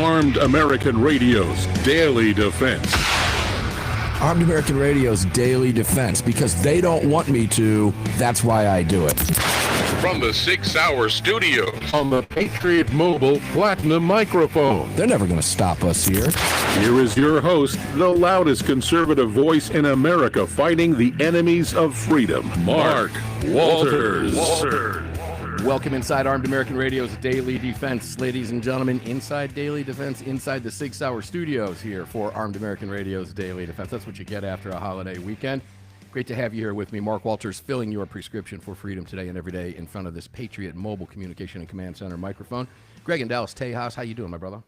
Armed American Radio's Daily Defense. Armed American Radio's Daily Defense. Because they don't want me to, that's why I do it. From the 6 Hour Studios on the Patriot Mobile Platinum microphone. They're never going to stop us here. Here is your host, the loudest conservative voice in America fighting the enemies of freedom, Mark Walters. Welcome inside Armed American Radio's Daily Defense. Ladies and gentlemen, inside Daily Defense, inside the 6 Hour Studios here for Armed American Radio's Daily Defense. That's what you get after a holiday weekend. Great to have you here with me. Mark Walters, filling your prescription for freedom today and every day in front of this Patriot Mobile Communication and Command Center microphone. Greg in Dallas, Tejas, how you doing, my brother?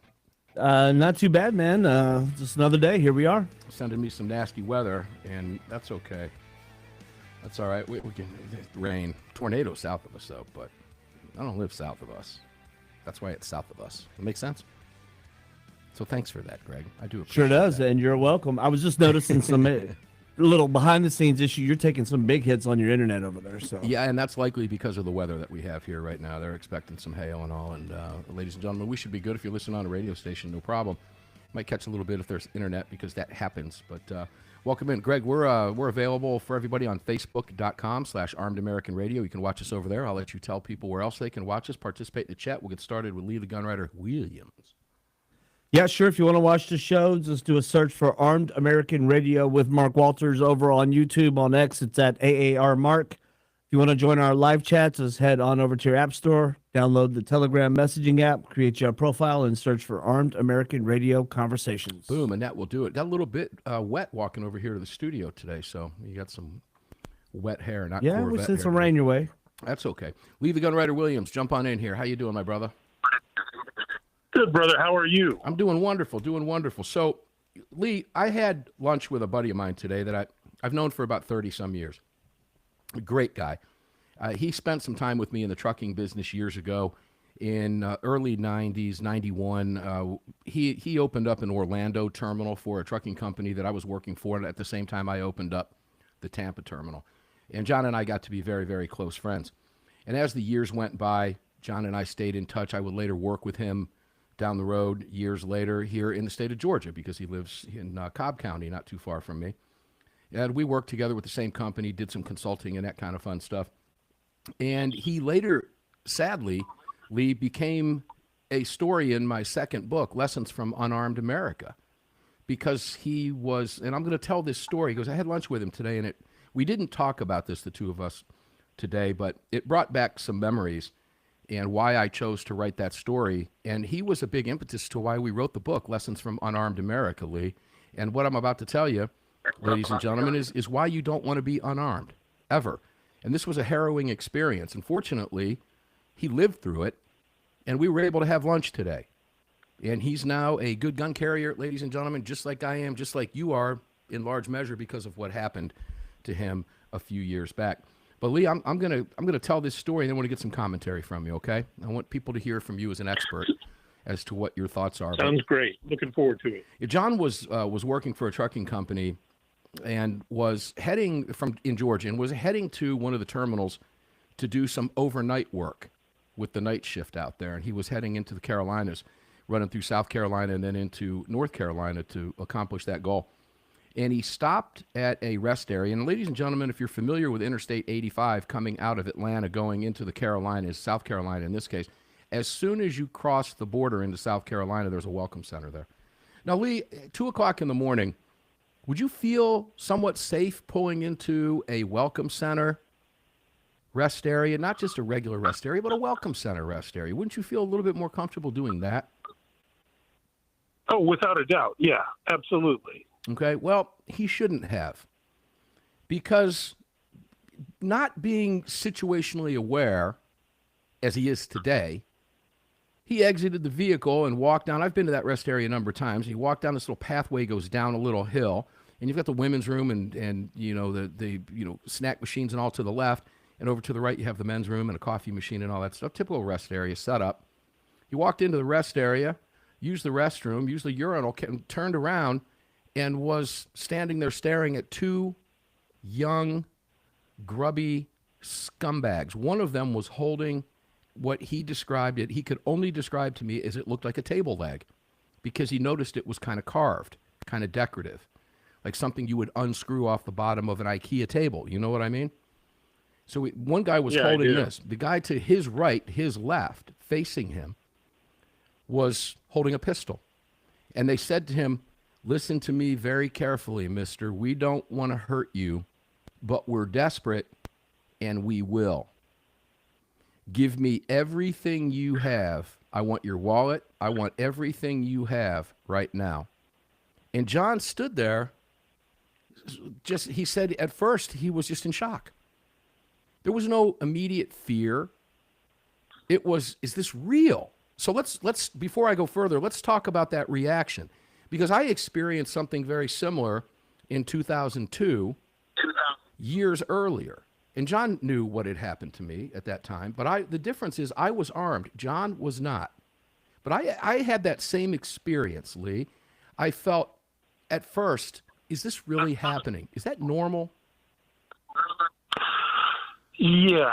Not too bad, man. Just another day. Here we are. Sending me some nasty weather, and that's okay. That's all right. We can rain. Tornadoes south of us, though, but I don't live south of us. That's why it's south of us. Does that make sense? So thanks for that, Greg. I do appreciate Sure does, that. and you're welcome. I was just noticing some little behind-the-scenes issue. You're taking some big hits on your internet over there. So Yeah, and that's likely because of the weather that we have here right now. They're expecting some hail and all. And ladies and gentlemen, we should be good if you listen on a radio station. No problem. Might catch a little bit if there's internet because that happens. But welcome in, Greg. We're available for everybody on Facebook.com/Armed American Radio. You can watch us over there. I'll let you tell people where else they can watch us. Participate in the chat. We'll get started with Lee the Gunwriter Williams. yeah, sure. If you want to watch the show, just do a search for Armed American Radio with Mark Walters over on YouTube. On X, it's at AAR Mark. If you want to join our live chats, just head on over to your app store, download the Telegram messaging app, create your profile, and search for Armed American Radio Conversations. Boom, and that will do it. Got a little bit wet walking over here to the studio today, so you got some wet hair, not Yeah, Corvette we sent hair. some rain your way. That's okay. Lee the Gunwriter Williams, jump on in here. How you doing, my brother? Good, brother. How are you? I'm doing wonderful, doing wonderful. So, Lee, I had lunch with a buddy of mine today that I've known for about 30-some years. A great guy. He spent some time with me in the trucking business years ago in early 90s, 91. He opened up an Orlando terminal for a trucking company that I was working for, and at the same time I opened up the Tampa terminal. And John and I got to be very, very close friends. And as the years went by, John and I stayed in touch. I would later work with him down the road years later here in the state of Georgia because he lives in Cobb County, not too far from me. And we worked together with the same company, did some consulting and that kind of fun stuff. And he later, sadly, Lee, became a story in my second book, Lessons from Unarmed America, because he was, and I'm going to tell this story. He goes, I had lunch with him today, and we didn't talk about this, the two of us, today, but it brought back some memories and why I chose to write that story. And he was a big impetus to why we wrote the book, Lessons from Unarmed America, Lee. And what I'm about to tell you, ladies and gentlemen, is why you don't want to be unarmed, ever. And this was a harrowing experience. Unfortunately, he lived through it, and we were able to have lunch today. And he's now a good gun carrier, ladies and gentlemen, just like I am, just like you are, in large measure because of what happened to him a few years back. But Lee, I'm gonna tell this story, and then I want to get some commentary from you. Okay? I want people to hear from you as an expert as to what your thoughts are. Sounds great. Looking forward to it. John was working for a trucking company, and was heading in Georgia, and was heading to one of the terminals to do some overnight work with the night shift out there. And he was heading into the Carolinas, running through South Carolina and then into North Carolina to accomplish that goal. And he stopped at a rest area. And ladies and gentlemen, if you're familiar with Interstate 85 coming out of Atlanta, going into the Carolinas, South Carolina in this case, as soon as you cross the border into South Carolina, there's a welcome center there. Now, Lee, 2 o'clock in the morning, would you feel somewhat safe pulling into a welcome center rest area? Not just a regular rest area, but a welcome center rest area. Wouldn't you feel a little bit more comfortable doing that? Oh, without a doubt. Yeah, absolutely. Okay, well, he shouldn't have. Because not being situationally aware, as he is today, he exited the vehicle and walked down. I've been to that rest area a number of times. He walked down this little pathway, goes down a little hill, and you've got the women's room and you know the snack machines and all to the left, and over to the right you have the men's room and a coffee machine and all that stuff. Typical rest area setup. He walked into the rest area, used the restroom, used the urinal, turned around, and was standing there staring at 2 young, grubby scumbags. One of them was holding what he described he could only describe to me as it looked like a table leg. because he noticed it was kind of carved, kind of decorative, like something you would unscrew off the bottom of an IKEA table. You know what I mean? So one guy was Yeah, I holding do. this. The guy to his right, his left, facing him, was holding a pistol. And they said to him, listen to me very carefully, mister. We don't want to hurt you, but we're desperate, and we will. Give me everything you have. I want your wallet. I want everything you have right now. And John stood there. He said at first he was just in shock. There was no immediate fear. It was, is this real? So let's before I go further, let's talk about that reaction, because I experienced something very similar in 2002, years earlier. And John knew what had happened to me at that time, but the difference is I was armed. John was not. But I had that same experience, Lee. I felt at first, is this really happening? Is that normal? Yeah.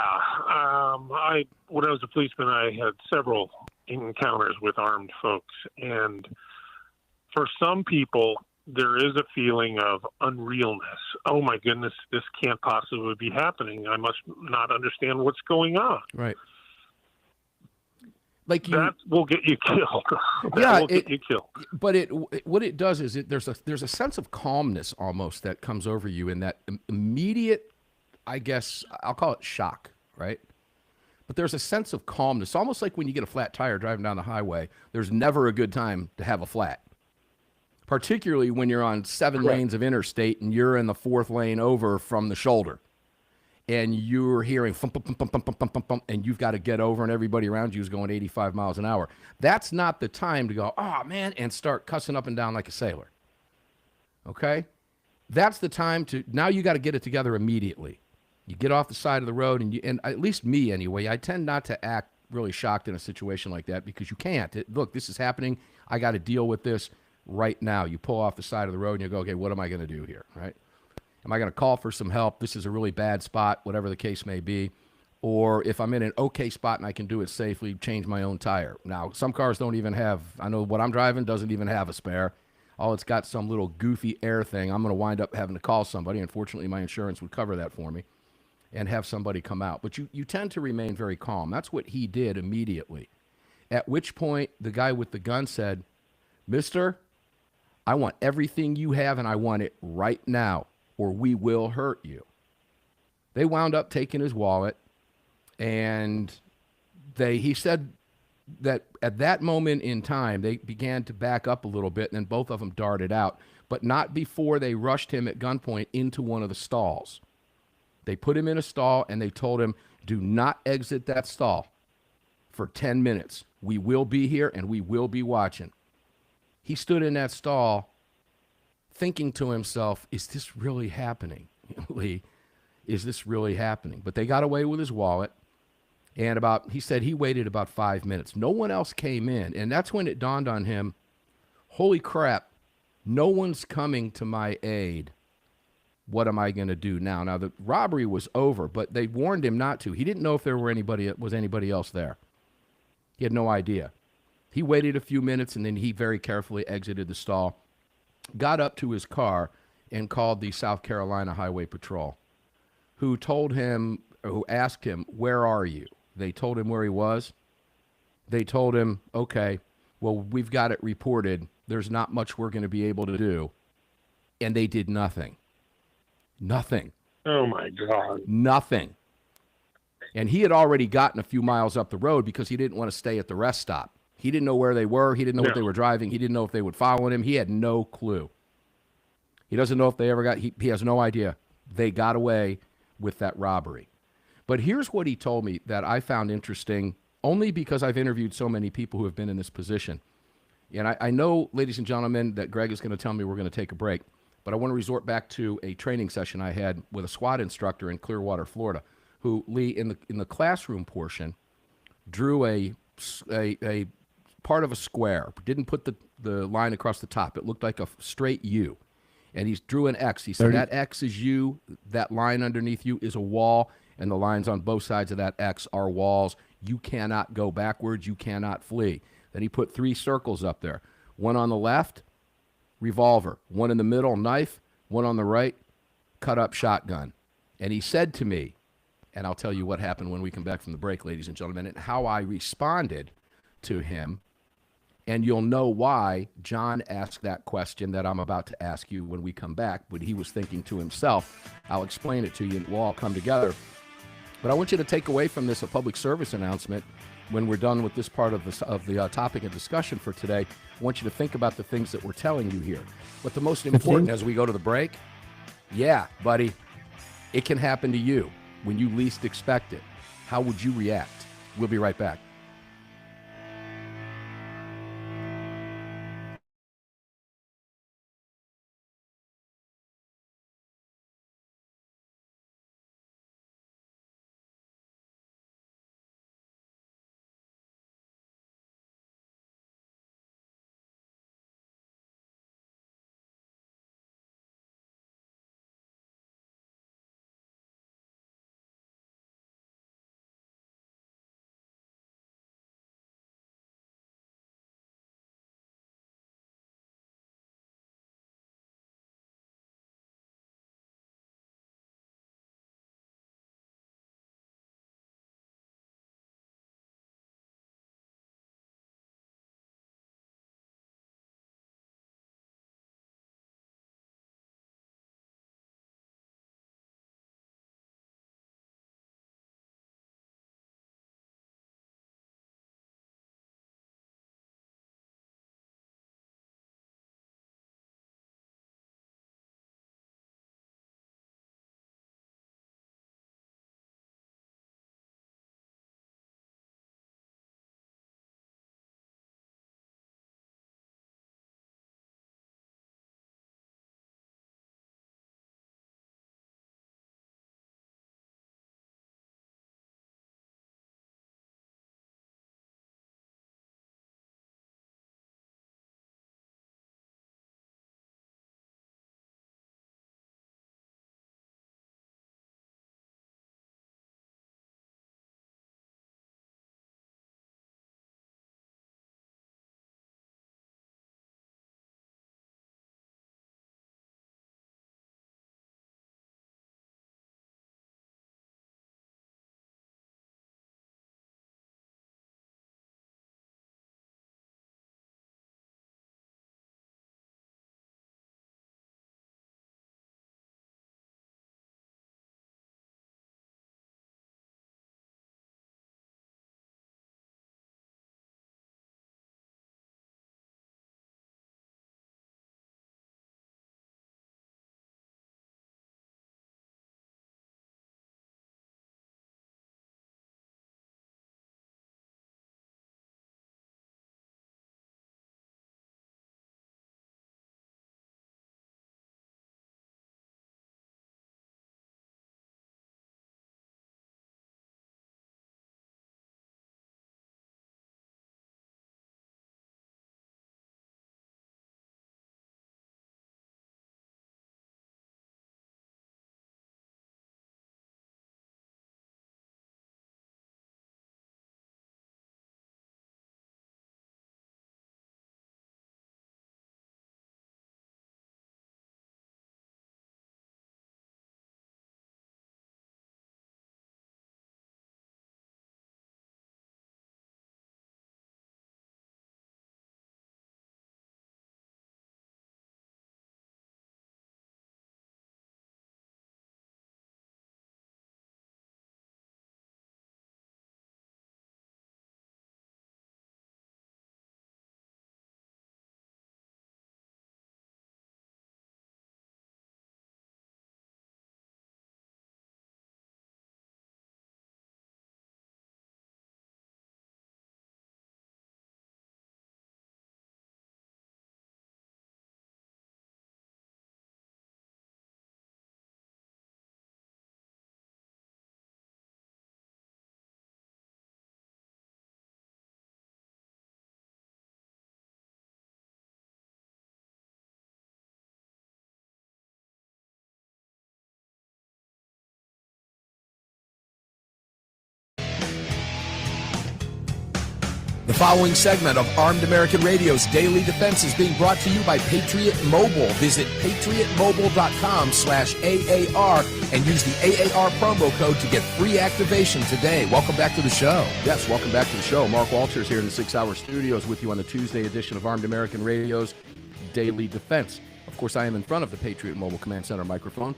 When I was a policeman, I had several encounters with armed folks. And for some people, there is a feeling of unrealness. Oh, my goodness, this can't possibly be happening. I must not understand what's going on. Right. Like you, That will get you killed. Yeah, Get you killed. But what it does is there's a sense of calmness almost that comes over you in that immediate, I guess I'll call it shock, right? But there's a sense of calmness, almost like when you get a flat tire driving down the highway. There's never a good time to have a flat, particularly when you're on 7 lanes of interstate and you're in the 4th lane over from the shoulder. And you're hearing thump, thump, thump, thump, thump, thump, thump, and you've got to get over, and everybody around you is going 85 miles an hour. That's not the time to go, oh, man, and start cussing up and down like a sailor. Okay? That's the time to, now you got to get it together immediately. You get off the side of the road, and at least me anyway, I tend not to act really shocked in a situation like that because you can't. Look, this is happening. I got to deal with this right now. You pull off the side of the road, and you go, okay, what am I going to do here, right? Am I going to call for some help? This is a really bad spot, whatever the case may be. Or if I'm in an okay spot and I can do it safely, change my own tire. Now, some cars don't even have, I know what I'm driving doesn't even have a spare. Oh, it's got some little goofy air thing. I'm going to wind up having to call somebody. Unfortunately, my insurance would cover that for me and have somebody come out. But you tend to remain very calm. That's what he did immediately. At which point, the guy with the gun said, mister, I want everything you have and I want it right now, or we will hurt you. They wound up taking his wallet, and he said that at that moment in time, they began to back up a little bit, and then both of them darted out, but not before they rushed him at gunpoint into one of the stalls. They put him in a stall, and they told him, do not exit that stall for 10 minutes. We will be here, and we will be watching. He stood in that stall thinking to himself, is this really happening, Lee? Is this really happening? But they got away with his wallet, and he said he waited about 5 minutes. No one else came in, and that's when it dawned on him, holy crap, no one's coming to my aid. What am I going to do now? Now, the robbery was over, but they warned him not to. He didn't know if there was anybody else there. He had no idea. He waited a few minutes, and then he very carefully exited the stall, got up to his car, and called the South Carolina Highway Patrol, who asked him, where are you? They told him where he was. They told him, okay, well, we've got it reported. There's not much we're going to be able to do. And they did nothing. Nothing. Oh, my God. Nothing. And he had already gotten a few miles up the road because he didn't want to stay at the rest stop. He didn't know where they were. He didn't know what they were driving. He didn't know if they would follow him. He had no clue. He doesn't know if they ever he has no idea. They got away with that robbery. But here's what he told me that I found interesting, only because I've interviewed so many people who have been in this position. And I know, ladies and gentlemen, that Greg is going to tell me we're going to take a break, but I want to resort back to a training session I had with a SWAT instructor in Clearwater, Florida, who, Lee, in the classroom portion, drew a part of a square, didn't put the line across the top. It looked like a straight U. And he drew an X. He said, that X is you, that line underneath you is a wall, and the lines on both sides of that X are walls. You cannot go backwards. You cannot flee. Then he put 3 circles up there. One on the left, revolver. One in the middle, knife. One on the right, cut up shotgun. And he said to me, and I'll tell you what happened when we come back from the break, ladies and gentlemen, and how I responded to him. And you'll know why John asked that question that I'm about to ask you when we come back, but he was thinking to himself. I'll explain it to you, and we'll all come together. But I want you to take away from this a public service announcement when we're done with this part of the topic of discussion for today. I want you to think about the things that we're telling you here. But the most important as we go to the break, yeah, buddy, it can happen to you when you least expect it. How would you react? We'll be right back. The following segment of Armed American Radio's Daily Defense is being brought to you by Patriot Mobile. Visit patriotmobile.com/AAR and use the AAR promo code to get free activation today. Welcome back to the show. Yes, welcome back to the show. Mark Walters here in the 6 Hour Studios with you on the Tuesday edition of Armed American Radio's Daily Defense. Of course, I am in front of the Patriot Mobile Command Center microphone.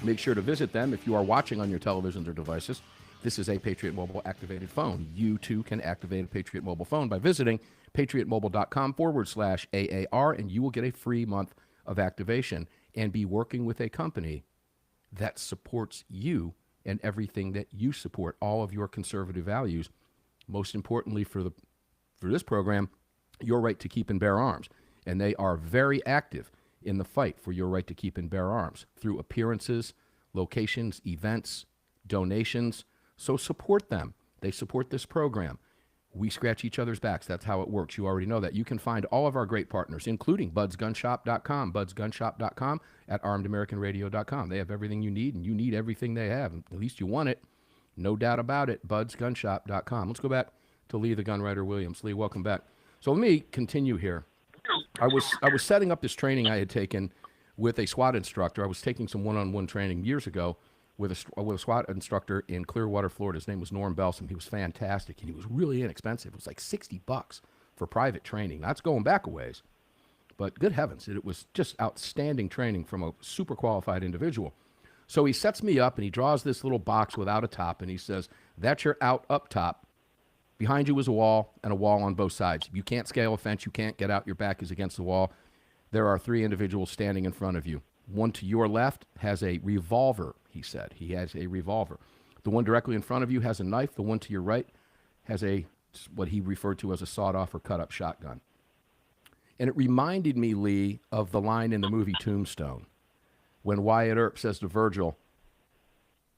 Make sure to visit them if you are watching on your televisions or devices. This is a Patriot Mobile activated phone. You too can activate a Patriot Mobile phone by visiting patriotmobile.com/AAR, and you will get a free month of activation and be working with a company that supports you and everything that you support, all of your conservative values. Most importantly for this program, your right to keep and bear arms. And they are very active in the fight for your right to keep and bear arms through appearances, locations, events, donations. So support them. They support this program. We scratch each other's backs. That's how it works. You already know that. You can find all of our great partners, including budsgunshop.com, budsgunshop.com, at armedamericanradio.com. They have everything you need, and you need everything they have. At least you want it. No doubt about it. budsgunshop.com. Let's go back to Lee the Gunwriter Williams. Lee, welcome back. So let me continue here. I was setting up this training I had taken with a SWAT instructor. I was taking some one-on-one training years ago with a SWAT instructor in Clearwater, Florida. His name was Norm Belsom. He was fantastic, and he was really inexpensive. It was like $60 for private training. That's going back a ways. But good heavens, it was just outstanding training from a super qualified individual. So he sets me up, and he draws this little box without a top, and he says, that's your out up top. Behind you is a wall, and a wall on both sides. You can't scale a fence. You can't get out. Your back is against the wall. There are 3 individuals standing in front of you. One to your left has a revolver, he said. He has a revolver. The one directly in front of you has a knife. The one to your right has what he referred to as a sawed-off or cut-up shotgun. And it reminded me, Lee, of the line in the movie Tombstone when Wyatt Earp says to Virgil,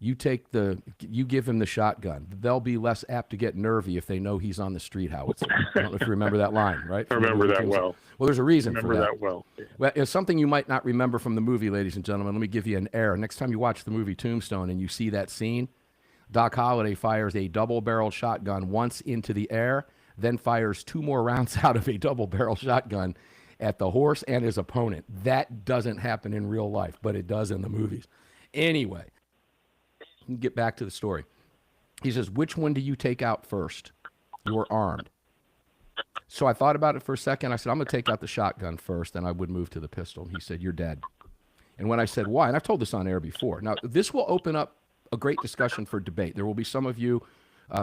you give him the shotgun. They'll be less apt to get nervy if they know he's on the street howitzer. I don't know if you remember that line, right? I remember that well. Well, there's a reason for that. Remember that well. Well, it's something you might not remember from the movie, ladies and gentlemen. Let me give you an error. Next time you watch the movie Tombstone and you see that scene, Doc Holliday fires a double-barreled shotgun once into the air, then fires 2 more rounds out of a double-barrel shotgun at the horse and his opponent. That doesn't happen in real life, but it does in the movies. Anyway, get back to the story. He says, which one do you take out first? You're armed. So I thought about it for a second. I said, I'm going to take out the shotgun first, and I would move to the pistol. He said, you're dead. And when I said why, and I've told this on air before. Now, this will open up a great discussion for debate. There will be some of you,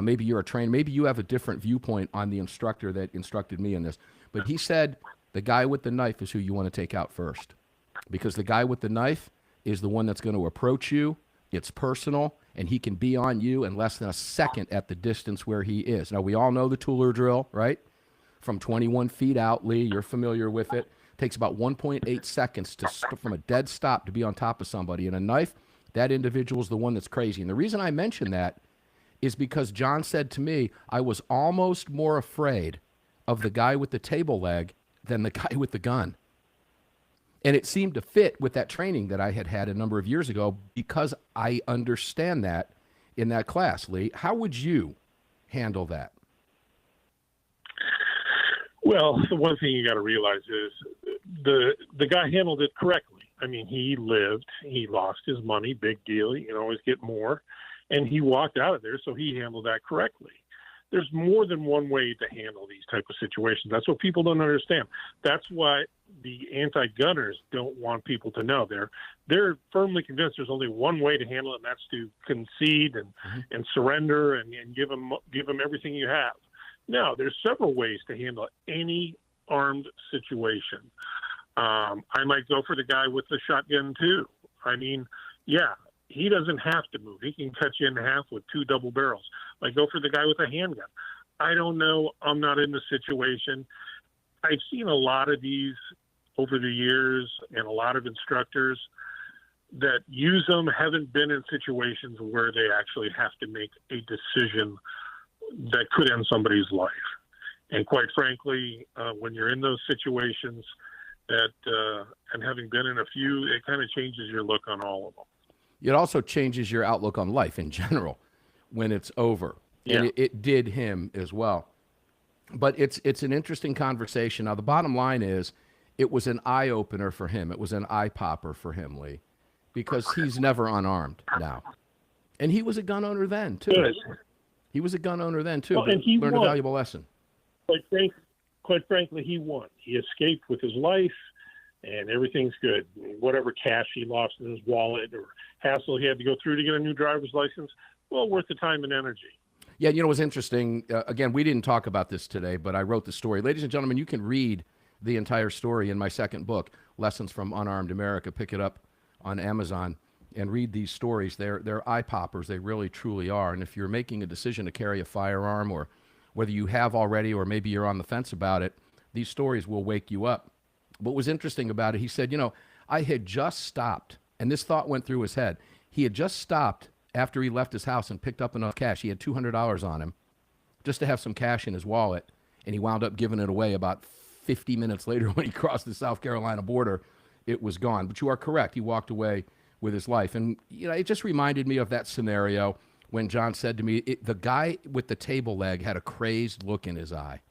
maybe you're a trainer, maybe you have a different viewpoint on the instructor that instructed me in this. But he said, the guy with the knife is who you want to take out first. Because the guy with the knife is the one that's going to approach you. It's personal, and he can be on you in less than a second at the distance where he is. Now, we all know the Tueller drill, right? From 21 feet out, Lee, you're familiar with it. Takes about 1.8 seconds from a dead stop to be on top of somebody. And a knife, that individual is the one that's crazy. And the reason I mention that is because John said to me, I was almost more afraid of the guy with the table leg than the guy with the gun. And it seemed to fit with that training that I had a number of years ago because I understand that in that class, Lee. How would you handle that? Well, the one thing you got to realize is the guy handled it correctly. I mean, he lived, he lost his money, big deal. You can always get more. And he walked out of there, so he handled that correctly. There's more than one way to handle these type of situations. That's what people don't understand. That's why the anti-gunners don't want people to know. They're firmly convinced there's only one way to handle it, and that's to concede and surrender and give them everything you have. No, there's several ways to handle any armed situation. I might go for the guy with the shotgun too. I mean, yeah, he doesn't have to move. He can cut you in half with 2 double barrels. I go for the guy with a handgun. I don't know. I'm not in the situation. I've seen a lot of these over the years, and a lot of instructors that use them haven't been in situations where they actually have to make a decision that could end somebody's life. And quite frankly, when you're in those situations, and having been in a few, it kind of changes your look on all of them. It also changes your outlook on life in general when it's over. Yeah. And it did him as well. But it's an interesting conversation. Now, the bottom line is, it was an eye opener for him. It was an eye popper for him, Lee, because he's never unarmed now, and he was a gun owner then too. Good. He was a gun owner then too. Well, but and he learned a won. valuable lesson. Quite frankly, he won. He escaped with his life, and everything's good. Whatever cash he lost in his wallet or hassle he had to go through to get a new driver's license, well, worth the time and energy. Yeah, you know what's interesting? Again, we didn't talk about this today, but I wrote the story. Ladies and gentlemen, you can read the entire story in my second book, Lessons from Unarmed America. Pick it up on Amazon and read these stories. They're eye poppers. They really, truly are. And if you're making a decision to carry a firearm, or whether you have already or maybe you're on the fence about it, these stories will wake you up. What was interesting about it, he said, I had just stopped, and this thought went through his head. He had just stopped after he left his house and picked up enough cash. He had $200 on him just to have some cash in his wallet, and he wound up giving it away about 50 minutes later when he crossed the South Carolina border. It was gone. But you are correct. He walked away with his life. And it just reminded me of that scenario when John said to me, the guy with the table leg had a crazed look in his eye.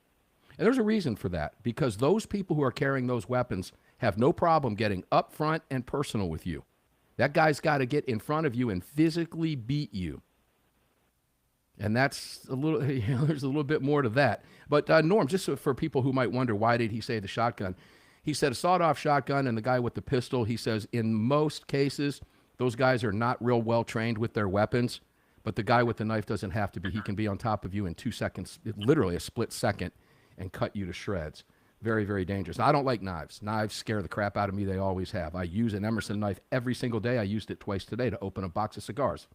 And there's a reason for that, because those people who are carrying those weapons have no problem getting up front and personal with you. That guy's got to get in front of you and physically beat you. And that's a little, there's a little bit more to that. But Norm, just for people who might wonder, why did he say the shotgun? He said a sawed-off shotgun, and the guy with the pistol, he says, in most cases, those guys are not real well trained with their weapons, but the guy with the knife doesn't have to be. He can be on top of you in 2 seconds, literally a split second, and cut you to shreds. Very, very dangerous. I don't like knives. Knives scare the crap out of me. They always have. I use an Emerson knife every single day. I used it twice today to open a box of cigars,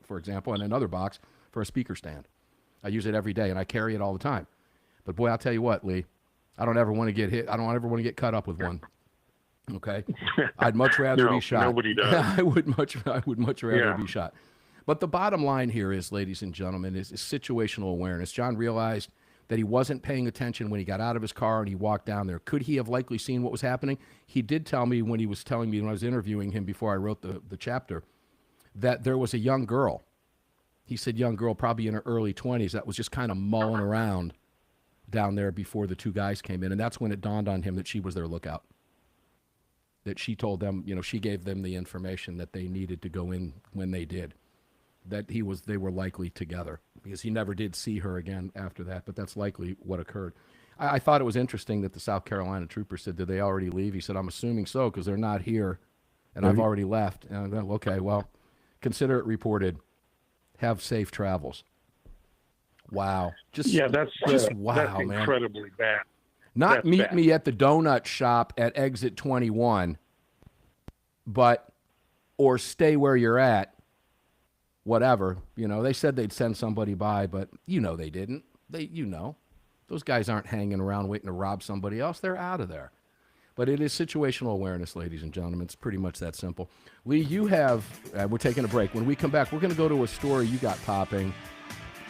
for example, and another box for a speaker stand. I use it every day, and I carry it all the time. But boy, I'll tell you what, Lee, I don't ever want to get hit. I don't ever want to get cut up with one. Okay? I'd much rather be shot. Nobody does. I would much rather be shot. But the bottom line here is, ladies and gentlemen, is situational awareness. John realized that he wasn't paying attention when he got out of his car and he walked down there. Could he have likely seen what was happening? He did tell me when he was telling me, when I was interviewing him before I wrote the chapter, that there was a young girl. He said young girl, probably in her early 20s, that was just kind of mulling around down there before the two guys came in. And that's when it dawned on him that she was their lookout. That she told them, she gave them the information that they needed to go in when they did. That they were likely together, because he never did see her again after that, but that's likely what occurred. I thought it was interesting that the South Carolina trooper said, did they already leave? He said, I'm assuming so, because they're not here, and I've already left. And I go, okay, well, consider it reported. Have safe travels. Wow. That's wow, that's man. incredibly bad. Not That's meet bad. me at the donut shop at exit 21, or stay where you're at. Whatever, they said they'd send somebody by, but they didn't. Those guys aren't hanging around waiting to rob somebody else. They're out of there. But it is situational awareness, ladies and gentlemen. It's pretty much that simple. Lee, you have, we're taking a break. When we come back, we're going to go to a story you got popping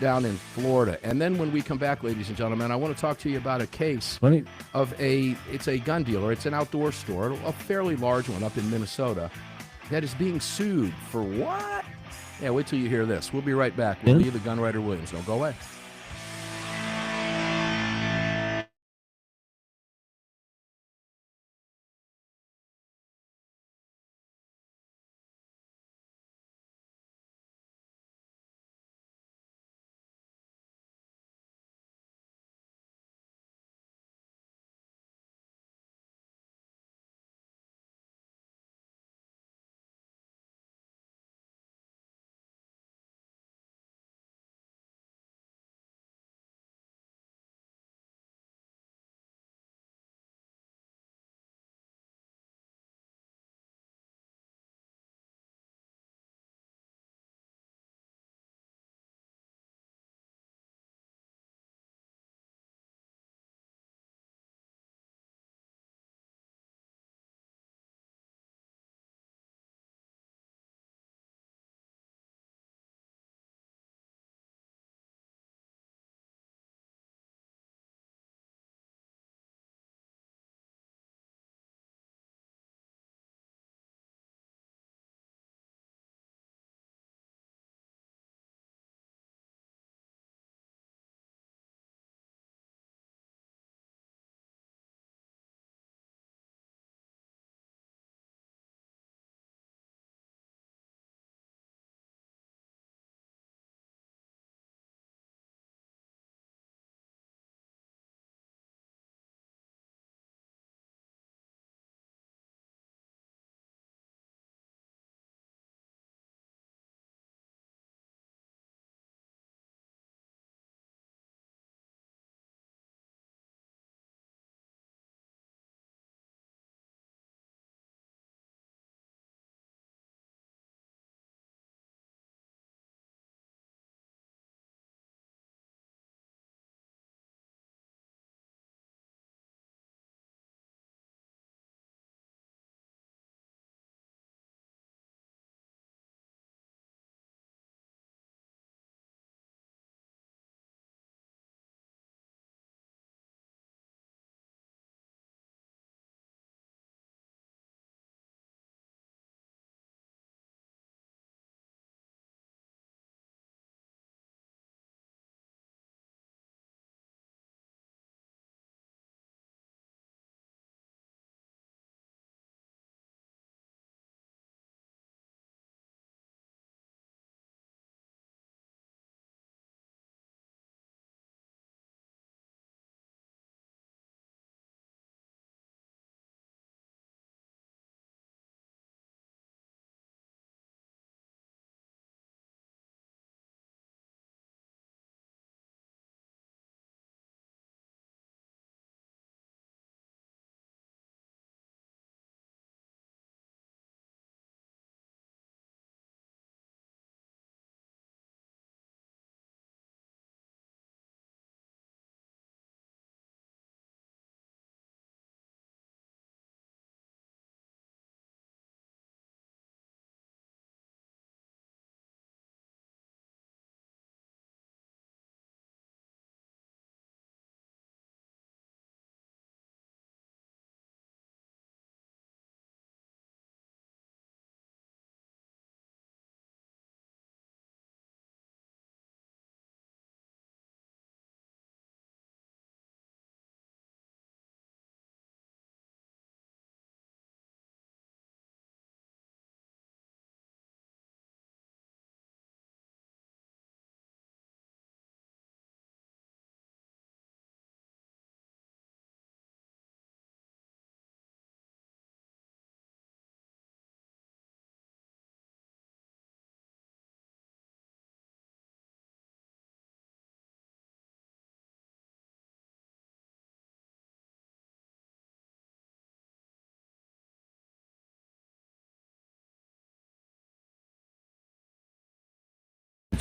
down in Florida. And then when we come back, ladies and gentlemen, I want to talk to you about a case of it's a gun dealer. It's an outdoor store, a fairly large one up in Minnesota, that is being sued for what? Yeah, wait till you hear this. We'll be right back. We'll be the Gunwriter Williams. Don't go away.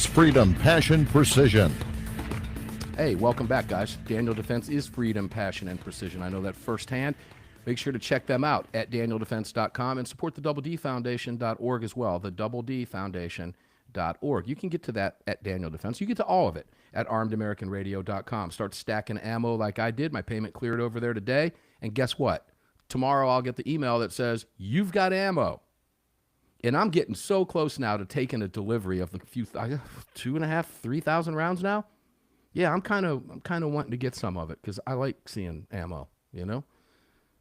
It's freedom, passion, precision. Hey, welcome back, guys. Daniel Defense is freedom, passion, and precision. I know that firsthand. Make sure to check them out at DanielDefense.com and support the DoubleDFoundation.org as well, the DoubleDFoundation.org. You can get to that at Daniel Defense. You get to all of it at ArmedAmericanRadio.com. Start stacking ammo like I did. My payment cleared over there today. And guess what? Tomorrow I'll get the email that says, you've got ammo. And I'm getting so close now to taking a delivery of the few, 2,500, 3,000 rounds now. Yeah, I'm kind of wanting to get some of it because I like seeing ammo, you know?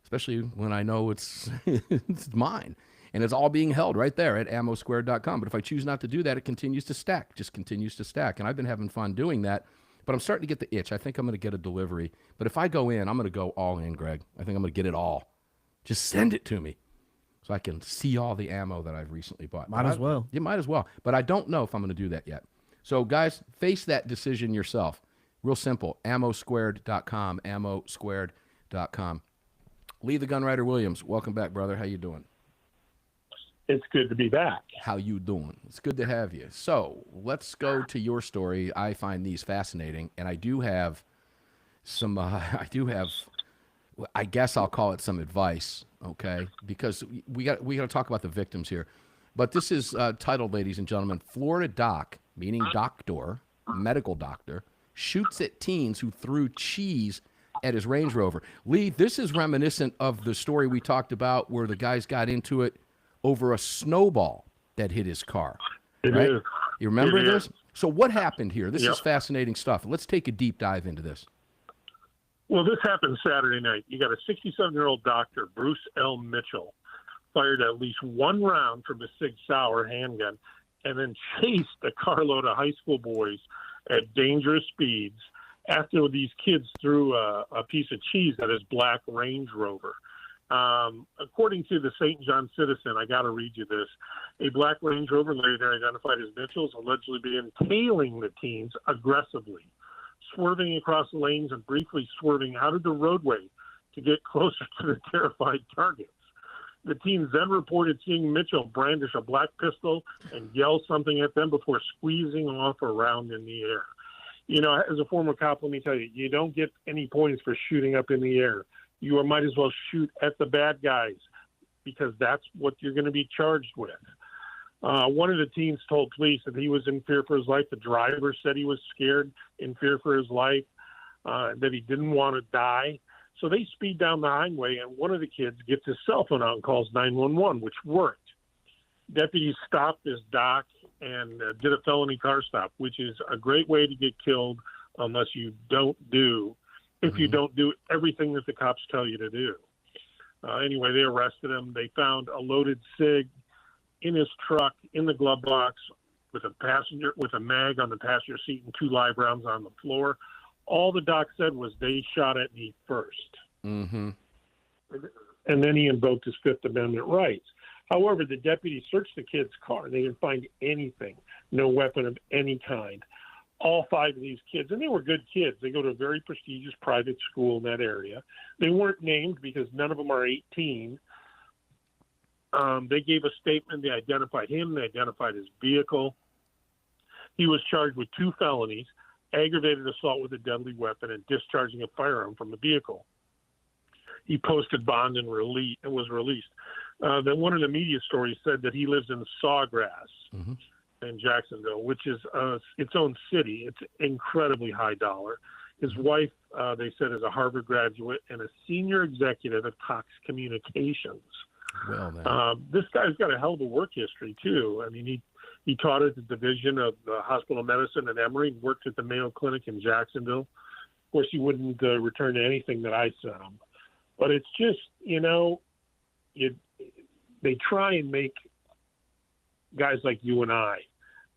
Especially when I know it's it's mine. And it's all being held right there at ammosquared.com. But if I choose not to do that, it continues to stack, just continues to stack. And I've been having fun doing that. But I'm starting to get the itch. I think I'm going to get a delivery. But if I go in, I'm going to go all in, Greg. I think I'm going to get it all. Just send it to me so I can see all the ammo that I've recently bought. Might as well. You might as well. But I don't know if I'm going to do that yet. So, guys, face that decision yourself. Real simple. Ammosquared.com. Ammosquared.com. Lee the Gunwriter Williams, welcome back, brother. How you doing? It's good to be back. How you doing? It's good to have you. So let's go to your story. I find these fascinating, and I do have some. I guess I'll call it some advice, okay? Because we got to talk about the victims here. But this is titled, ladies and gentlemen, Florida Doc, meaning doctor, medical doctor, shoots at teens who threw cheese at his Range Rover. Lee, this is reminiscent of the story we talked about where the guys got into it over a snowball that hit his car. It right? is. You remember It this? is. So what happened here? This Yep. is fascinating stuff. Let's take a deep dive into this. Well, this happened Saturday night. You got a 67-year-old doctor, Bruce L. Mitchell, fired at least one round from a Sig Sauer handgun and then chased a carload of high school boys at dangerous speeds after these kids threw a piece of cheese at his black Range Rover. According to the St. John Citizen, I got to read you this. A black Range Rover, later identified as Mitchell's, allegedly began tailing the teens aggressively, swerving across lanes and briefly swerving out of the roadway to get closer to the terrified targets. The teens then reported seeing Mitchell brandish a black pistol and yell something at them before squeezing off around in the air. You know, as a former cop, let me tell you, you don't get any points for shooting up in the air. You might as well shoot at the bad guys because that's what you're going to be charged with. One of the teens told police that he was in fear for his life. The driver said he was scared, in fear for his life, that he didn't want to die. So they speed down the highway, and one of the kids gets his cell phone out and calls 911, which worked. Deputies stopped this doc and did a felony car stop, which is a great way to get killed unless you don't do, if you don't do everything that the cops tell you to do. Anyway, they arrested him. They found a loaded Sig in his truck in the glove box with a mag on the passenger seat and 2 live rounds on the floor. All the doc said was they shot at me first. Mm-hmm. And then he invoked his Fifth Amendment rights. However, the deputies searched the kid's car. They didn't find anything, no weapon of any kind. All 5 of these kids, and they were good kids. They go to a very prestigious private school in that area. They weren't named because none of them are 18. They gave a statement. They identified him. They identified his vehicle. He was charged with 2 felonies, aggravated assault with a deadly weapon and discharging a firearm from a vehicle. He posted bond and was released. Then one of the media stories said that he lives in Sawgrass in Jacksonville, which is its own city. It's incredibly high dollar. His wife, they said, is a Harvard graduate and a senior executive at Cox Communications. Well, man. This guy's got a hell of a work history, too. I mean, he taught at the Division of Hospital Medicine at Emory, worked at the Mayo Clinic in Jacksonville. Of course, he wouldn't return to anything that I sent him. But it's just, you know, they try and make guys like you and I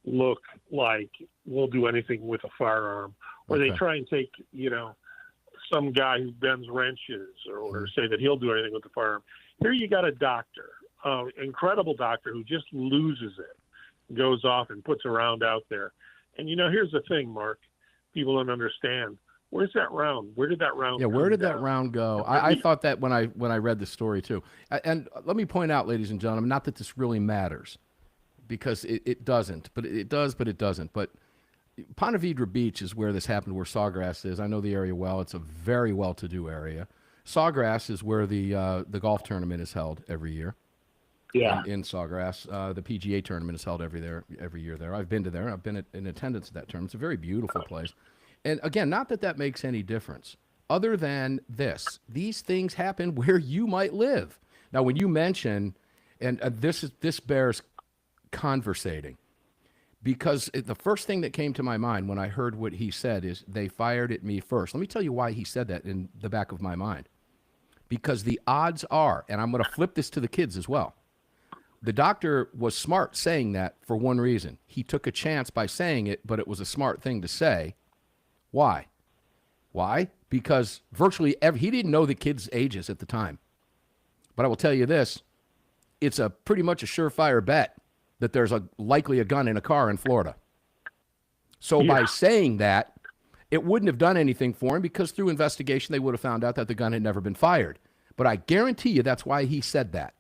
look like we'll do anything with a firearm. Or they try and take, you know, some guy who bends wrenches or say that he'll do anything with the firearm. Here you got a doctor, incredible doctor who just loses it, goes off and puts a round out there. And, you know, here's the thing, Mark. People don't understand. Where's that round? Where did that round go? Yeah, where did that round go? I thought that when I read the story, too. And let me point out, ladies and gentlemen, not that this really matters, because it doesn't. But it does, but it doesn't. But Ponte Vedra Beach is where this happened, where Sawgrass is. I know the area well. It's a very well-to-do area. Sawgrass is where the golf tournament is held every year. Yeah. In Sawgrass, the PGA tournament is held every year there. I've been to there. I've been in attendance at that tournament. It's a very beautiful place. And again, not that makes any difference, other than this: these things happen where you might live. Now, when you mention, and this bears conversating, because the first thing that came to my mind when I heard what he said is they fired at me first. Let me tell you why he said that in the back of my mind. Because the odds are, and I'm going to flip this to the kids as well. The doctor was smart saying that for one reason. He took a chance by saying it, but it was a smart thing to say. Why? Why? Because virtually he didn't know the kids' ages at the time. But I will tell you this, it's a pretty much a surefire bet that there's likely a gun in a car in Florida. So by saying that, it wouldn't have done anything for him, because through investigation, they would have found out that the gun had never been fired. But I guarantee you that's why he said that,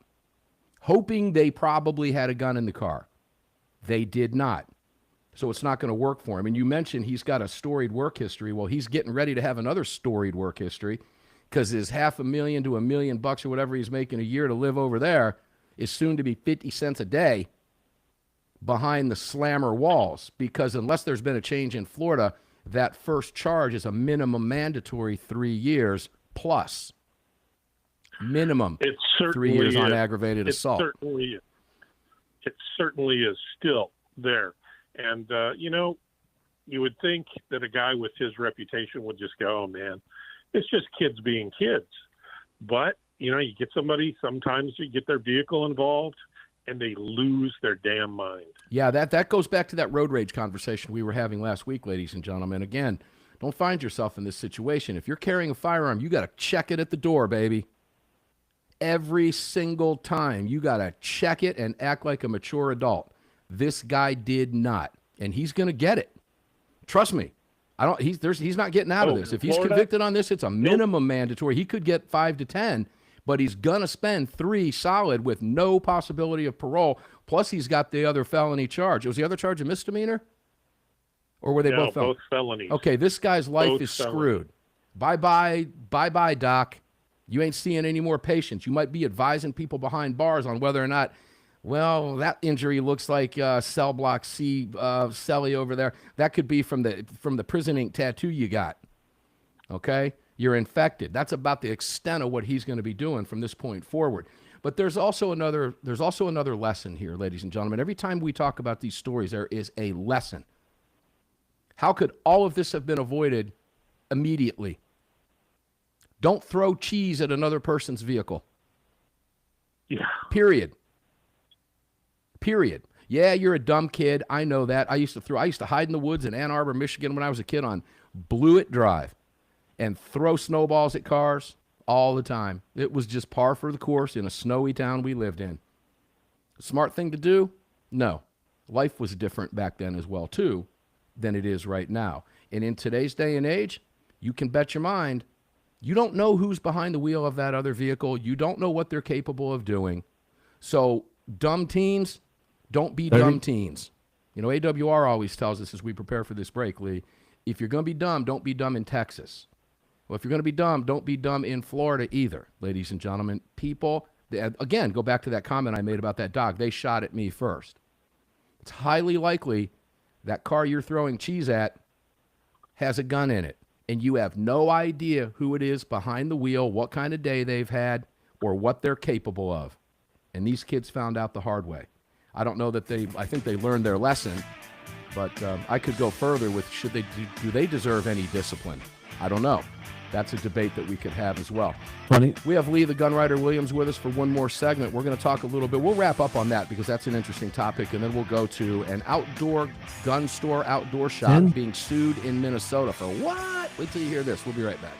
hoping they probably had a gun in the car. They did not. So it's not going to work for him. And you mentioned he's got a storied work history. Well, he's getting ready to have another storied work history, because his $500,000 to $1 million or whatever he's making a year to live over there is soon to be 50 cents a day behind the slammer walls. Because unless there's been a change in Florida, that first charge is a minimum mandatory 3 years plus. Minimum It 3 years on aggravated assault. It certainly is still there. And, you would think that a guy with his reputation would just go, oh, man, it's just kids being kids. But, you get somebody, sometimes you get their vehicle involved, and they lose their damn mind. Yeah, that goes back to that road rage conversation we were having last week, ladies and gentlemen. Again, don't find yourself in this situation. If you're carrying a firearm, you got to check it at the door, baby. Every single time, you got to check it and act like a mature adult. This guy did not, and he's going to get it. Trust me. He's not getting out of this. If he's convicted on this, it's a minimum mandatory. He could get 5 to 10, but he's going to spend 3 solid with no possibility of parole. Plus, he's got the other felony charge. Was the other charge a misdemeanor? Or were they both felonies? Both felonies. Okay, this guy's life Both is felonies. screwed. Bye-bye, Doc. You ain't seeing any more patients. You might be advising people behind bars on whether or not, well, that injury looks like cell block C, celly over there. That could be from the prison ink tattoo you got. Okay? You're infected. That's about the extent of what he's going to be doing from this point forward. But there's also another lesson here, ladies and gentlemen. Every time we talk about these stories, there is a lesson. How could all of this have been avoided immediately? Don't throw cheese at another person's vehicle. Yeah. Period. Yeah, you're a dumb kid. I know that. I used to hide in the woods in Ann Arbor, Michigan when I was a kid on Blewett Drive and throw snowballs at cars all the time. It was just par for the course in a snowy town we lived in. Smart thing to do? No. Life was different back then as well, too, than it is right now. And in today's day and age, you can bet your mind, you don't know who's behind the wheel of that other vehicle. You don't know what they're capable of doing. So, dumb teens, don't be dumb teens. AWR always tells us as we prepare for this break, Lee, if you're going to be dumb, don't be dumb in Texas. Well, if you're going to be dumb, don't be dumb in Florida either, ladies and gentlemen. People, again, go back to that comment I made about that dog. They shot at me first. It's highly likely that car you're throwing cheese at has a gun in it, and you have no idea who it is behind the wheel, what kind of day they've had, or what they're capable of. And these kids found out the hard way. I don't know that I think they learned their lesson, but I could go further with do they deserve any discipline? I don't know. That's a debate that we could have as well. Funny. We have Lee the Gunwriter Williams with us for one more segment. We're going to talk a little bit. We'll wrap up on that because that's an interesting topic, and then we'll go to an outdoor gun store, outdoor shop being sued in Minnesota for what? Wait till you hear this. We'll be right back.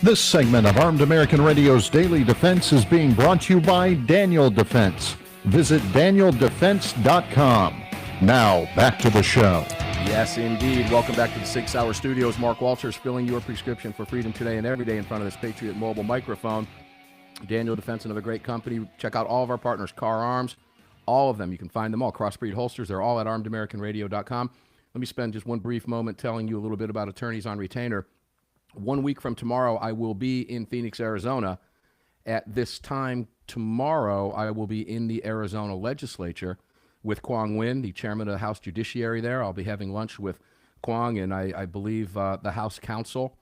This segment of Armed American Radio's Daily Defense is being brought to you by Daniel Defense. Visit DanielDefense.com. Now, back to the show. Yes, indeed. Welcome back to the 6 Hour Studios. Mark Walters filling your prescription for freedom today and every day in front of this Patriot Mobile microphone. Daniel Defense, another great company. Check out all of our partners, Car Arms, all of them. You can find them all. Crossbreed Holsters, they're all at armedamericanradio.com. Let me spend just one brief moment telling you a little bit about Attorneys on Retainer. 1 week from tomorrow, I will be in Phoenix, Arizona. At this time tomorrow, I will be in the Arizona legislature with Quang Nguyen, the chairman of the House Judiciary there. I'll be having lunch with Quang and I believe the House counsel,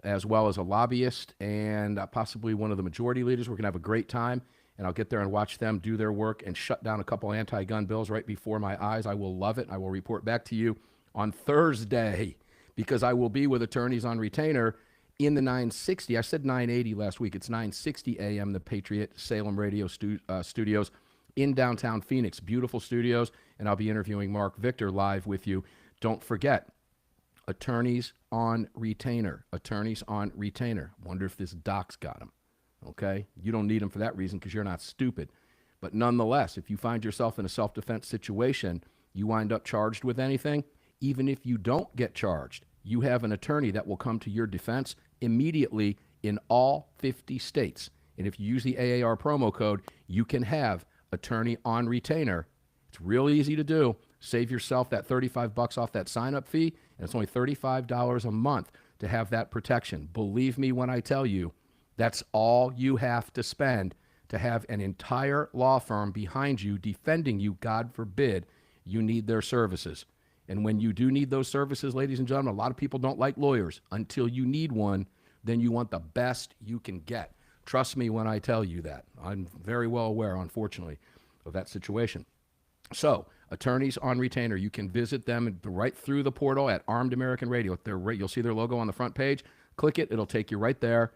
as well as a lobbyist and possibly one of the majority leaders. We're going to have a great time, and I'll get there and watch them do their work and shut down a couple anti-gun bills right before my eyes. I will love it. I will report back to you on Thursday, because I will be with Attorneys on Retainer in the 960. I said 980 last week. It's 960 AM, the Patriot Salem Radio Studios in downtown Phoenix. Beautiful studios, and I'll be interviewing Mark Victor live with you. Don't forget, Attorneys on Retainer. Attorneys on Retainer. Wonder if this doc's got them. Okay? You don't need them for that reason because you're not stupid. But nonetheless, if you find yourself in a self-defense situation, you wind up charged with anything, even if you don't get charged, you have an attorney that will come to your defense immediately in all 50 states. And if you use the AAR promo code, you can have Attorney on Retainer. It's real easy to do. Save yourself that $35 off that sign-up fee, and it's only $35 a month to have that protection. Believe me when I tell you, that's all you have to spend to have an entire law firm behind you defending you. God forbid you need their services. And when you do need those services, ladies and gentlemen, a lot of people don't like lawyers. Until you need one, then you want the best you can get. Trust me when I tell you that. I'm very well aware, unfortunately, of that situation. So, Attorneys on Retainer, you can visit them right through the portal at Armed American Radio. You'll see their logo on the front page. Click it. It'll take you right there.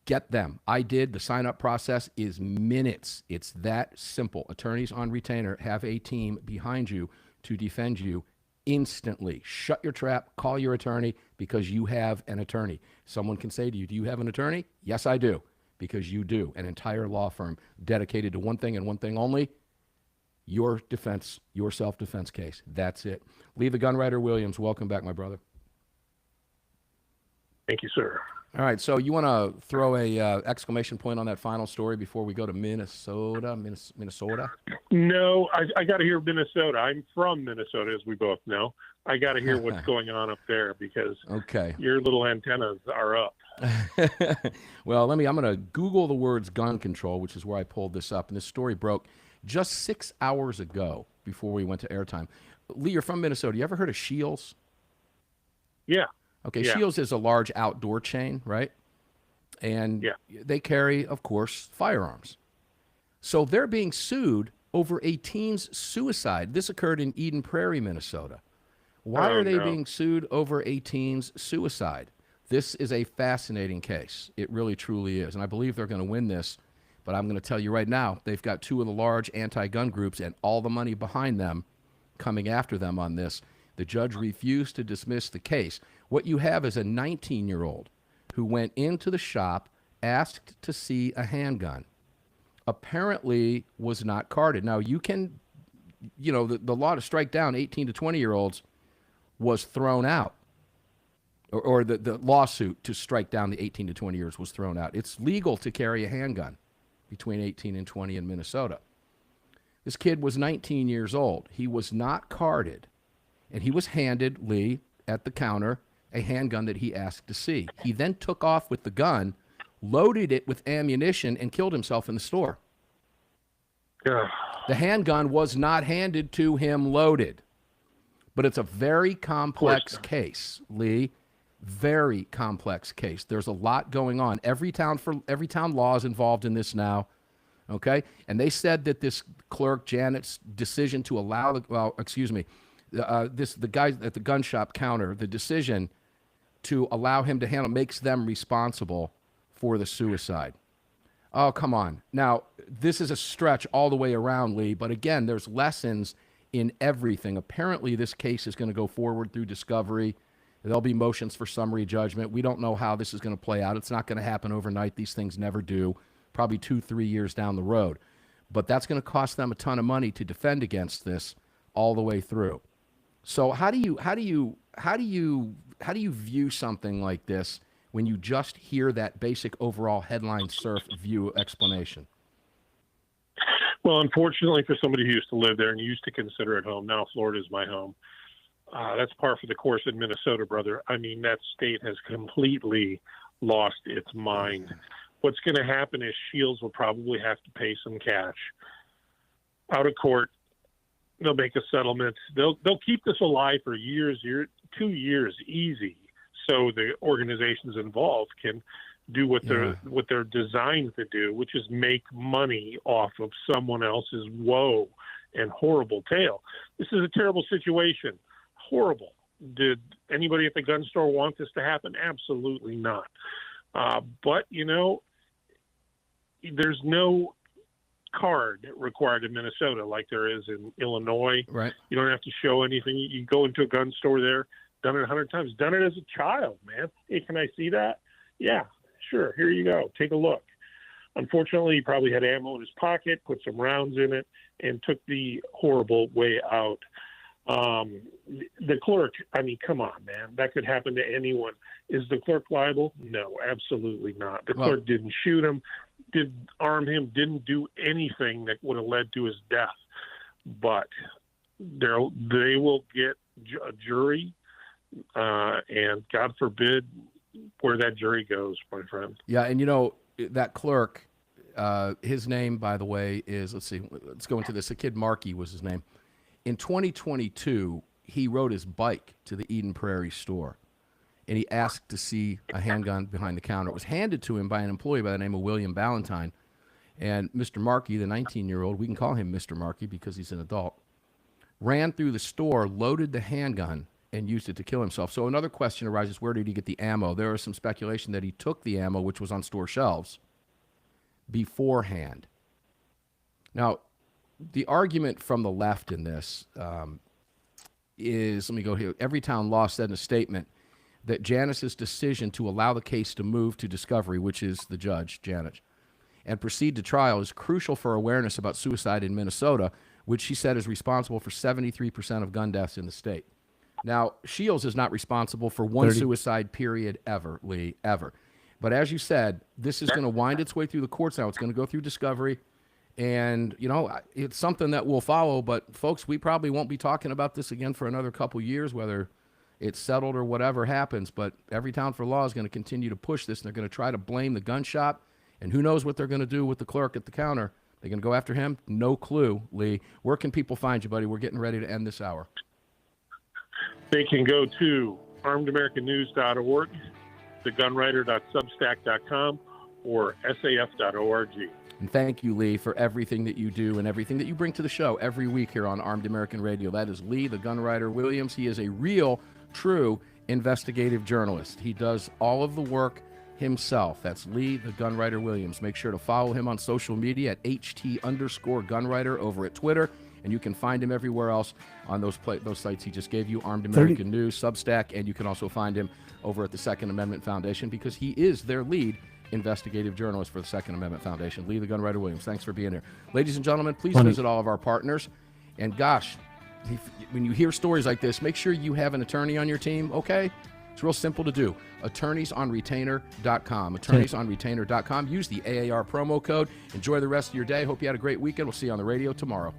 Get them. I did. The sign-up process is minutes. It's that simple. Attorneys on Retainer have a team behind you to defend you instantly. Shut your trap. Call your attorney because you have an attorney. Someone can say to you, do you have an attorney? Yes, I do. Because you do. An entire law firm dedicated to one thing and one thing only, your defense, your self-defense case. That's it. Lee the Gunwriter Williams, welcome back, my brother. Thank you, sir. All right, so you want to throw a exclamation point on that final story before we go to Minnesota? No, I got to hear Minnesota. I'm from Minnesota, as we both know. I got to hear what's going on up there because your little antennas are up. Well, I'm going to Google the words gun control, which is where I pulled this up. And this story broke just 6 hours ago before we went to airtime. Lee, you're from Minnesota. You ever heard of Scheels? Yeah. Okay, yeah. Scheels is a large outdoor chain, right? And they carry, of course, firearms. So they're being sued over a teen's suicide. This occurred in Eden Prairie, Minnesota. Why are they being sued over a teen's suicide? This is a fascinating case. It really, truly is. And I believe they're going to win this. But I'm going to tell you right now, they've got two of the large anti-gun groups and all the money behind them coming after them on this. The judge refused to dismiss the case. What you have is a 19-year-old who went into the shop, asked to see a handgun, apparently was not carded. Now, you can, the law to strike down 18 to 20-year-olds was thrown out, or the lawsuit to strike down the 18 to 20 years was thrown out. It's legal to carry a handgun between 18 and 20 in Minnesota. This kid was 19 years old. He was not carded, and he was handed, Lee, at the counter, a handgun that he asked to see. He then took off with the gun, loaded it with ammunition, and killed himself in the store. The handgun was not handed to him loaded. But it's a very complex case, Lee. Very complex case. There's a lot going on. Every town law is involved in this now. Okay? And they said that this clerk, Janet's decision to allow the guy at the gun shop counter, the decision to allow him to handle makes them responsible for the suicide. Oh, come on. Now, this is a stretch all the way around, Lee, but again, there's lessons in everything. Apparently, this case is going to go forward through discovery, There'll be motions for summary judgment. We don't know how this is going to play out. It's not going to happen overnight. These things never do, probably 2-3 years down the road. But that's going to cost them a ton of money to defend against this all the way through. So how do you view something like this when you just hear that basic overall headline surf view explanation? Well, unfortunately for somebody who used to live there and used to consider it home, now Florida is my home. That's par for the course in Minnesota, brother. I mean, that state has completely lost its mind. What's going to happen is Shields will probably have to pay some cash out of court. They'll make a settlement. They'll keep this alive for 2 years easy, so the organizations involved can do what they're designed to do, which is make money off of someone else's woe and horrible tale. This is a terrible situation. Horrible. Did anybody at the gun store want this to happen? Absolutely not. But, there's no card required in Minnesota like there is in Illinois. Right. You don't have to show anything. You go into a gun store there, done it 100 times, done it as a child, man. Hey, can I see that? Yeah, sure. Here you go. Take a look. Unfortunately, he probably had ammo in his pocket, put some rounds in it, and took the horrible way out. The clerk, I mean, come on, man. That could happen to anyone. Is the clerk liable? No, absolutely not. The clerk didn't shoot him, didn't arm him, didn't do anything that would have led to his death. But they will get a jury, and God forbid where that jury goes, my friend. Yeah, and that clerk, his name, by the way, is, let's go into this. The kid Markey was his name. In 2022, he rode his bike to the Eden Prairie store, and he asked to see a handgun behind the counter. It was handed to him by an employee by the name of William Ballantyne, and Mr. Markey, the 19-year-old, we can call him Mr. Markey because he's an adult, ran through the store, loaded the handgun, and used it to kill himself. So another question arises, where did he get the ammo? There was some speculation that he took the ammo, which was on store shelves, beforehand. Now, the argument from the left in this is, let me go here. Everytown Law said in a statement that Janice's decision to allow the case to move to discovery, which is the judge, Janice, and proceed to trial is crucial for awareness about suicide in Minnesota, which she said is responsible for 73% of gun deaths in the state. Now, Shields is not responsible for one suicide period ever, Lee, ever. But as you said, this is going to wind its way through the courts now. It's going to go through discovery. And, it's something that will follow. But, folks, we probably won't be talking about this again for another couple years, whether it's settled or whatever happens. But Everytown for Law is going to continue to push this, and they're going to try to blame the gun shop. And who knows what they're going to do with the clerk at the counter. They're going to go after him? No clue, Lee. Where can people find you, buddy? We're getting ready to end this hour. They can go to armedamericannews.org, thegunwriter.substack.com, or saf.org. And thank you, Lee, for everything that you do and everything that you bring to the show every week here on Armed American Radio. That is Lee, the Gun Writer Williams. He is a real, true investigative journalist. He does all of the work himself. That's Lee, the Gun Writer Williams. Make sure to follow him on social media at HT_Gunwriter over at Twitter. And you can find him everywhere else on those sites he just gave you, Armed American News, Substack, and you can also find him over at the Second Amendment Foundation because he is their lead investigative journalist for the Second Amendment Foundation. Lee, the Gun Writer Williams, thanks for being here. Ladies and gentlemen, please visit all of our partners. And gosh, when you hear stories like this, make sure you have an attorney on your team, okay? It's real simple to do. Attorneysonretainer.com. Attorneysonretainer.com. Use the AAR promo code. Enjoy the rest of your day. Hope you had a great weekend. We'll see you on the radio tomorrow.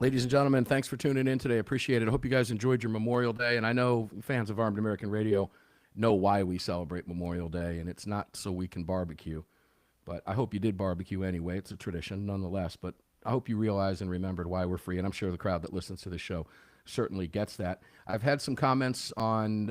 Ladies and gentlemen, thanks for tuning in today. Appreciate it. I hope you guys enjoyed your Memorial Day. And I know fans of Armed American Radio know why we celebrate Memorial Day, and it's not so we can barbecue. But I hope you did barbecue anyway. It's a tradition nonetheless. But I hope you realize and remembered why we're free, and I'm sure the crowd that listens to the show certainly gets that. I've had some comments on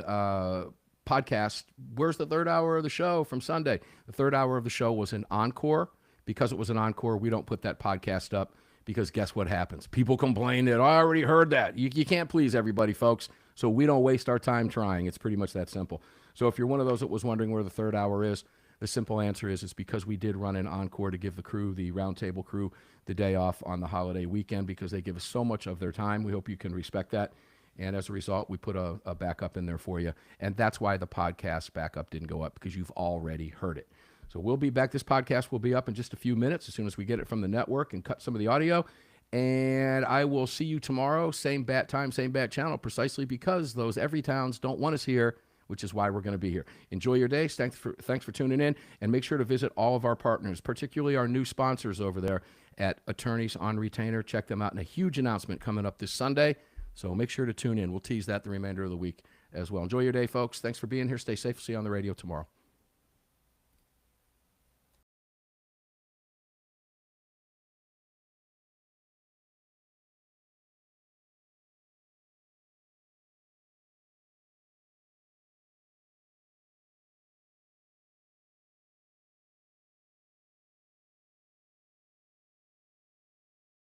podcast. Where's the third hour of the show from Sunday? The third hour of the show was an encore. Because it was an encore, we don't put that podcast up because guess what happens? People complain that I already heard that. You can't please everybody, folks, so we don't waste our time trying. It's pretty much that simple. So if you're one of those that was wondering where the third hour is, the simple answer is it's because we did run an encore to give the crew, the roundtable crew, the day off on the holiday weekend because they give us so much of their time. We hope you can respect that. And as a result, we put a backup in there for you. And that's why the podcast backup didn't go up, because you've already heard it. So we'll be back. This podcast will be up in just a few minutes as soon as we get it from the network and cut some of the audio. And I will see you tomorrow, same bat time, same bat channel, precisely because those Everytowns don't want us here, which is why we're going to be here. Enjoy your day. Thanks for tuning in. And make sure to visit all of our partners, particularly our new sponsors over there at Attorneys on Retainer. Check them out. And a huge announcement coming up this Sunday. So make sure to tune in. We'll tease that the remainder of the week as well. Enjoy your day, folks. Thanks for being here. Stay safe. See you on the radio tomorrow.